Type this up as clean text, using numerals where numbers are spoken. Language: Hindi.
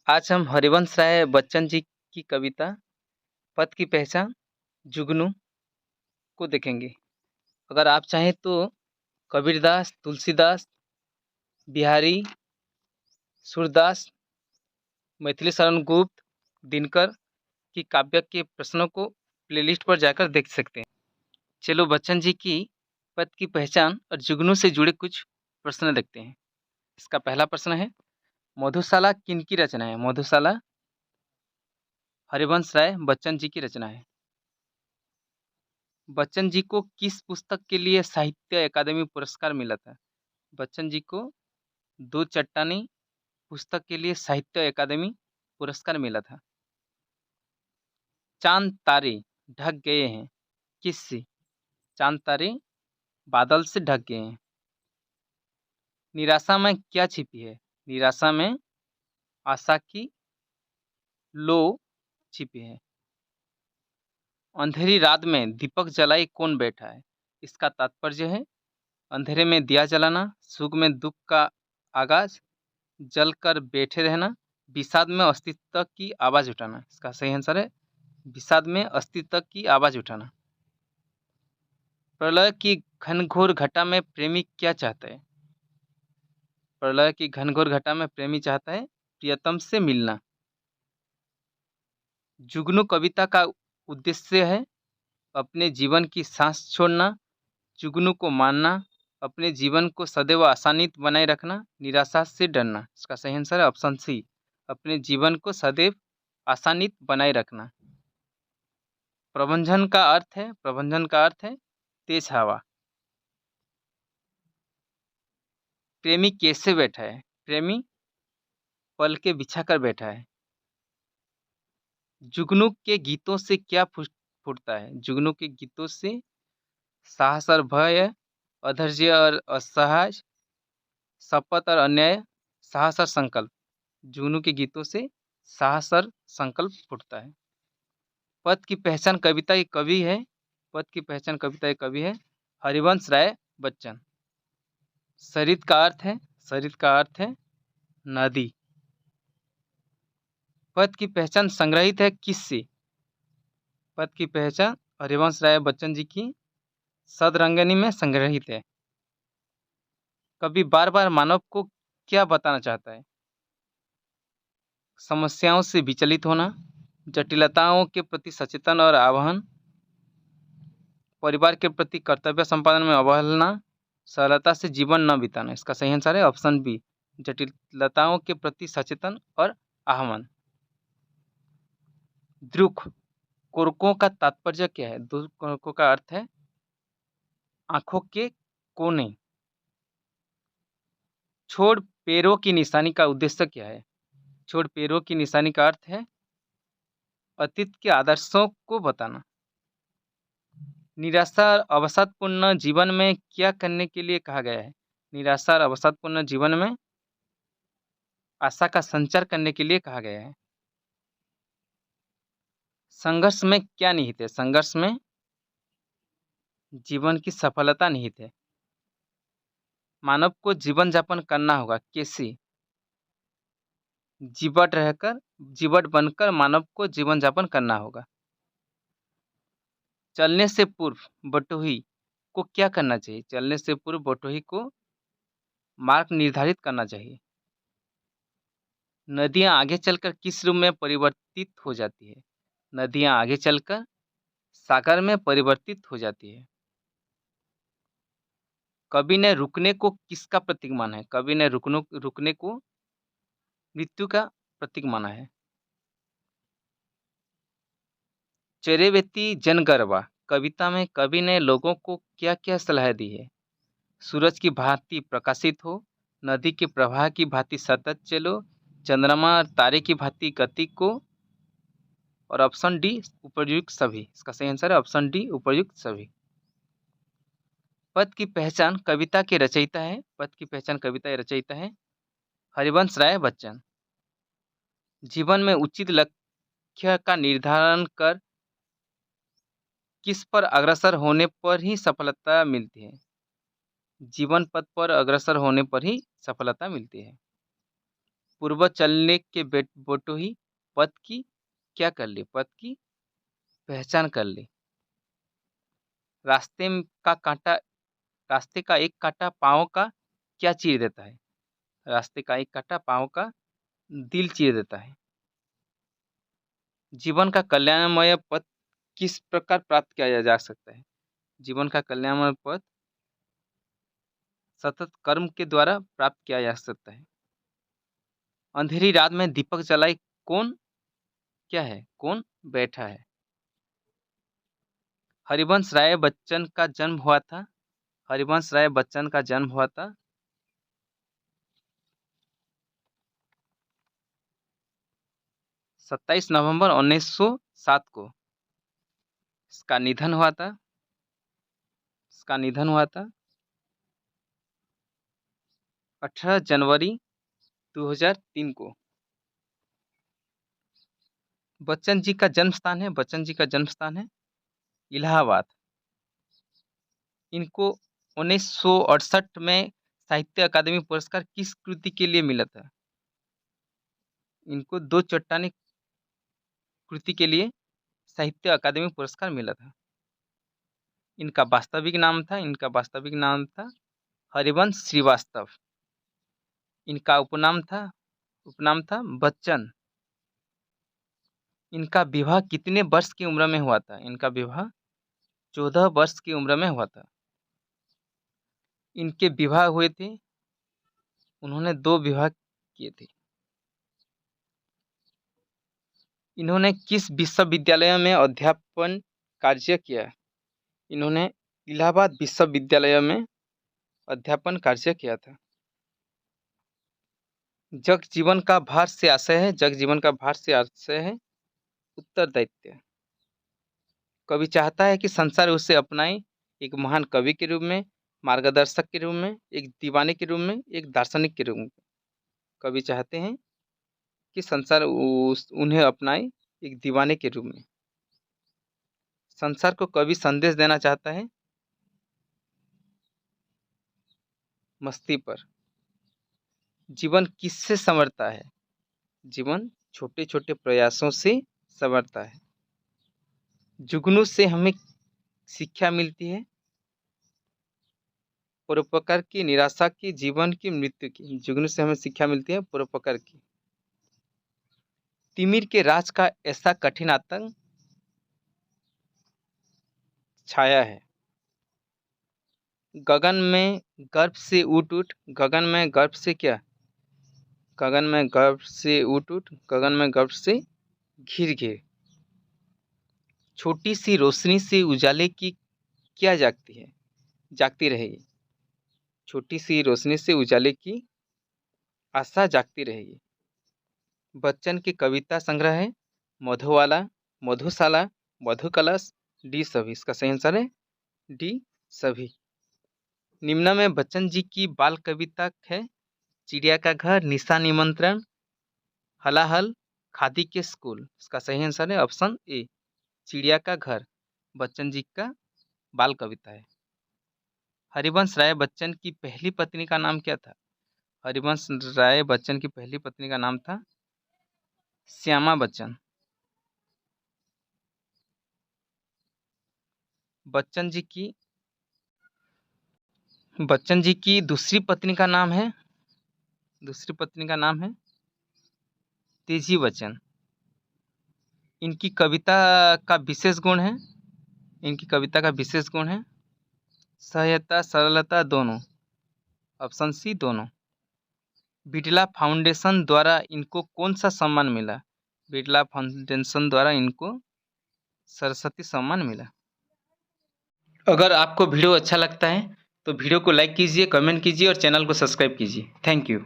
आज हम हरिवंश राय बच्चन जी की कविता पथ की पहचान जुगनू को देखेंगे। अगर आप चाहें तो कबीरदास, तुलसीदास, बिहारी, सूरदास, मैथिली शरण गुप्त, दिनकर की काव्य के प्रश्नों को प्लेलिस्ट पर जाकर देख सकते हैं। चलो बच्चन जी की पथ की पहचान और जुगनू से जुड़े कुछ प्रश्न देखते हैं। इसका पहला प्रश्न है, मधुशाला किनकी रचना है? मधुशाला हरिवंश राय बच्चन जी की रचना है। बच्चन जी को किस पुस्तक के लिए साहित्य अकादमी पुरस्कार मिला था? बच्चन जी को दो चट्टानी पुस्तक के लिए साहित्य अकादमी पुरस्कार मिला था। चांद तारे ढक गए हैं किससे? चांद तारे बादल से ढक गए हैं। निराशा में क्या छिपी है? निराशा में आशा की लो छिपी है। अंधेरी रात में दीपक जलाए कौन बैठा है? इसका तात्पर्य है अंधेरे में दिया जलाना, सुख में दुख का आगाज, जल कर बैठे रहना, विषाद में अस्तित्व की आवाज उठाना। इसका सही आंसर है विषाद में अस्तित्व की आवाज उठाना। प्रलय की घनघोर घटा में प्रेमी क्या चाहता है? प्रलय की घनघोर घटा में प्रेमी चाहता है प्रियतम से मिलना। जुगनू कविता का उद्देश्य है अपने जीवन की सांस छोड़ना, जुगनू को मानना, अपने जीवन को सदैव आसानित बनाए रखना, निराशा से डरना। इसका सही आंसर है ऑप्शन सी, अपने जीवन को सदैव आसानित बनाए रखना। प्रबंधन का अर्थ है तेज हवा। प्रेमी कैसे बैठा है? प्रेमी पल के बिछा कर बैठा है। जुगनू के गीतों से क्या फूटता है? जुगनू के गीतों से साहस और भय, अधैर्य और असहाय, शपथ और अन्याय, साहस और संकल्प। जुगनू के गीतों से साहस और संकल्प फूटता है। पथ की पहचान कविता के कवि है। पथ की पहचान कविता के कवि है हरिवंश राय बच्चन। सरित का अर्थ है नदी। पथ की पहचान संग्रहित है किससे? पथ की पहचान हरिवंश राय बच्चन जी की सदरंगनी में संग्रहित है। कवि बार बार मानव को क्या बताना चाहता है? समस्याओं से विचलित होना, जटिलताओं के प्रति सचेतन और आह्वान, परिवार के प्रति कर्तव्य संपादन में अवहेलना, सरलता से जीवन न बिताना। इसका सही आंसर है ऑप्शन बी, जटिलताओं के प्रति सचेतन और आह्वान। द्रुख कोरकों का तात्पर्य क्या है? द्रुख कोरकों का अर्थ है आंखों के कोने। छोड़ पैरों की निशानी का उद्देश्य क्या है? छोड़ पैरों की निशानी का अर्थ है अतीत के आदर्शों को बताना। निराशा और अवसादपूर्ण जीवन में क्या करने के लिए कहा गया है? निराशा और अवसादपूर्ण जीवन में आशा का संचार करने के लिए कहा गया है। संघर्ष में क्या निहित है? संघर्ष में जीवन की सफलता निहित है। मानव को जीवन यापन करना होगा कैसे? जीवट बनकर मानव को जीवन यापन करना होगा। चलने से पूर्व बटोही को क्या करना चाहिए? चलने से पूर्व बटोही को मार्ग निर्धारित करना चाहिए। नदियां आगे चलकर किस रूप में परिवर्तित हो जाती है? नदियां आगे चलकर सागर में परिवर्तित हो जाती है। कवि ने रुकने को किसका प्रतीक माना है? कवि ने रुकने को मृत्यु का प्रतीक माना है। चरेवेति जनगणवा कविता में कवि ने लोगों को क्या क्या सलाह दी है? सूरज की भांति प्रकाशित हो, नदी के प्रवाह की भांति सतत चलो, चंद्रमा और तारे की भांति गति को, और ऑप्शन डी उपर्युक्त सभी। इसका सही आंसर है ऑप्शन डी उपर्युक्त सभी। पथ की पहचान कविता के रचयिता है। पथ की पहचान कविता के रचयिता है हरिवंश राय बच्चन। जीवन में उचित लक्ष्य का निर्धारण कर किस पर अग्रसर होने पर ही सफलता मिलती है? जीवन पथ पर अग्रसर होने पर ही सफलता मिलती है। पूर्व चलने के बटोही पथ की क्या कर ली, पथ की पहचान कर ली। रास्ते का एक कांटा पाँव का क्या चीर देता है, रास्ते का एक कांटा पाँव का दिल चीर देता है। जीवन का कल्याणमय पथ किस प्रकार प्राप्त किया जा सकता है, जीवन का कल्याणमय पथ सतत कर्म के द्वारा प्राप्त किया जा सकता है। अंधेरी रात में दीपक जलाए कौन क्या है, कौन बैठा है। हरिवंश राय बच्चन का जन्म हुआ था, हरिवंश राय बच्चन का जन्म हुआ था 27 नवंबर 1907 को। इसका निधन हुआ था 18 जनवरी 2003 को। बच्चन जी का जन्म स्थान है इलाहाबाद। इनको 1968 में साहित्य अकादमी पुरस्कार किस कृति के लिए मिला था, इनको 2 चट्टानी कृति के लिए साहित्य अकादमी पुरस्कार मिला था। इनका वास्तविक नाम था हरिवंश श्रीवास्तव। इनका उपनाम था बच्चन। इनका विवाह कितने वर्ष की उम्र में हुआ था, इनका विवाह 14 वर्ष की उम्र में हुआ था। इनके विवाह हुए थे, उन्होंने 2 विवाह किए थे। इन्होंने किस विश्वविद्यालय में अध्यापन कार्य किया, इन्होंने इलाहाबाद विश्वविद्यालय में अध्यापन कार्य किया था। जग जीवन का भार से आशय है उत्तरदायित्व। कवि चाहता है कि संसार उसे अपनाए, एक महान कवि के रूप में, मार्गदर्शक के रूप में, एक दीवाने के रूप में, एक दार्शनिक के रूप में। कवि चाहते हैं कि संसार उन्हें अपनाए एक दीवाने के रूप में। संसार को कवि संदेश देना चाहता है मस्ती पर। जीवन किससे संवरता है, जीवन छोटे छोटे प्रयासों से संवरता है। जुगनू से हमें शिक्षा मिलती है परोपकार की, निराशा की, जीवन की, मृत्यु की। जुगनू से हमें शिक्षा मिलती है परोपकार की। तिमिर के राज का ऐसा कठिन आतंक छाया है। गगन में गर्भ से उठ गगन में गर्भ से क्या, गगन में गर्भ से उठ गगन में गर्भ से घिर। छोटी सी रोशनी से उजाले की क्या जागती रहेगी। छोटी सी रोशनी से उजाले की आशा जागती रहेगी। बच्चन की कविता संग्रह है मधुवाला, मधुशाला, मधुकलश, डी सभी। इसका सही आंसर है डी सभी। निम्न में बच्चन जी की बाल कविता है चिड़िया का घर, निशा निमंत्रण, हलाहल, खादी के स्कूल। इसका सही आंसर है ऑप्शन ए चिड़िया का घर, बच्चन जी का बाल कविता है। हरिवंश राय बच्चन की पहली पत्नी का नाम क्या था, हरिवंश राय बच्चन की पहली पत्नी का नाम था श्यामा बच्चन। बच्चन जी की दूसरी पत्नी का नाम है तेजी बच्चन। इनकी कविता का विशेष गुण है सहायता, सरलता, दोनों। ऑप्शन सी दोनों। बिरला फाउंडेशन द्वारा इनको कौन सा सम्मान मिला, बिरला फाउंडेशन द्वारा इनको सरस्वती सम्मान मिला। अगर आपको वीडियो अच्छा लगता है तो वीडियो को लाइक कीजिए, कमेंट कीजिए और चैनल को सब्सक्राइब कीजिए। Thank you.